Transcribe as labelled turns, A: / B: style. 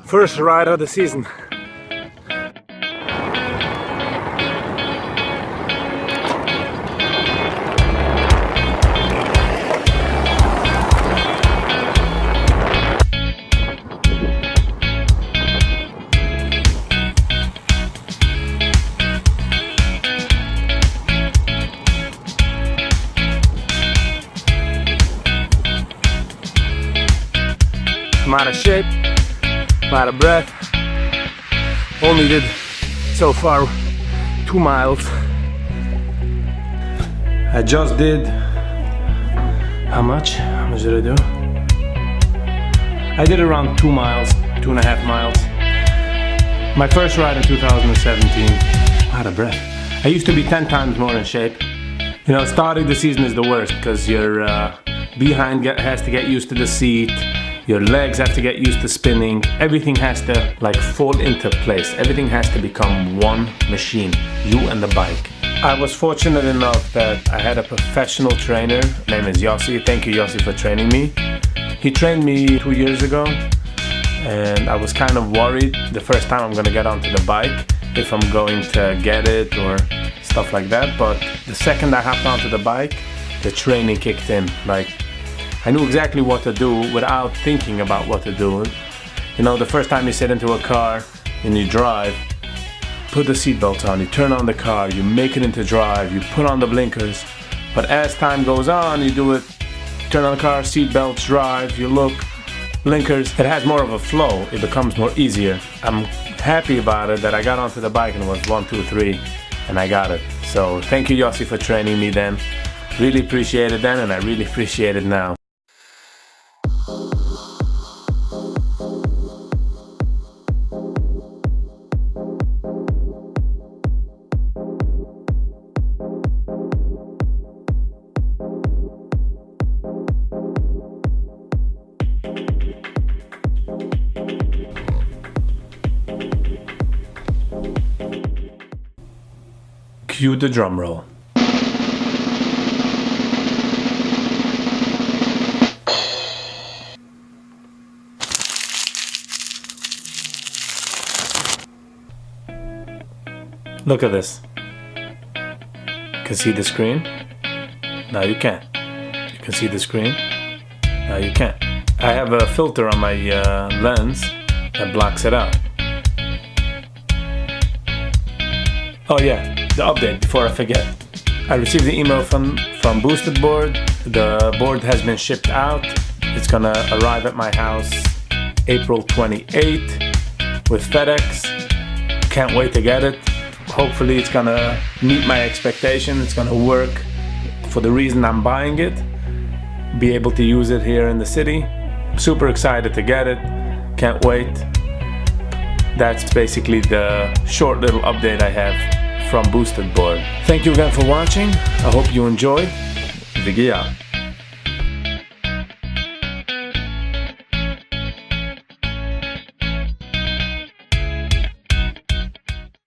A: First ride of the season. I'm out of shape, I'm out of breath. Only did so far 2 miles. I just did, how much? How much did I do? I did around 2 miles, 2.5 miles. My first ride in 2017. Out of breath. I used to be 10 times more in shape. You know, starting the season is the worst because your behind has to get used to the seat. Your legs have to get used to spinning. Everything has to like fall into place. Everything has to become one machine, you and the bike. I was fortunate enough that I had a professional trainer. His name is Yossi. Thank you, Yossi, for training me. He trained me 2 years ago, and I was kind of worried the first time I'm gonna get onto the bike if I'm going to get it or stuff like that. But the second I hopped onto the bike, the training kicked in. Like, I knew exactly what to do without thinking about what to do. You know, the first time you sit into a car and you drive, put the seatbelt on, you turn on the car, you make it into drive, you put on the blinkers. But as time goes on, you do it, turn on the car, seatbelts, drive, you look, blinkers. It has more of a flow, it becomes more easier. I'm happy about it that I got onto the bike and it was 1, 2, 3, and I got it. So thank you, Yossi, for training me then. Really appreciate it then, and I really appreciate it now. Cue the drum roll. Look at this. Can see the screen? Now you can't. You can see the screen? Now you can't. I have a filter on my lens that blocks it out. Oh yeah, the update before I forget. I received the email from Boostedboard. The board has been shipped out. It's gonna arrive at my house April 28th with FedEx. Can't wait to get it. Hopefully it's gonna meet my expectation. It's gonna work for the reason I'm buying it. Be able to use it here in the city. Super excited to get it. Can't wait. That's basically the short little update I have from Boostedboard. Thank you again for watching. I hope you enjoyed. Viggy out.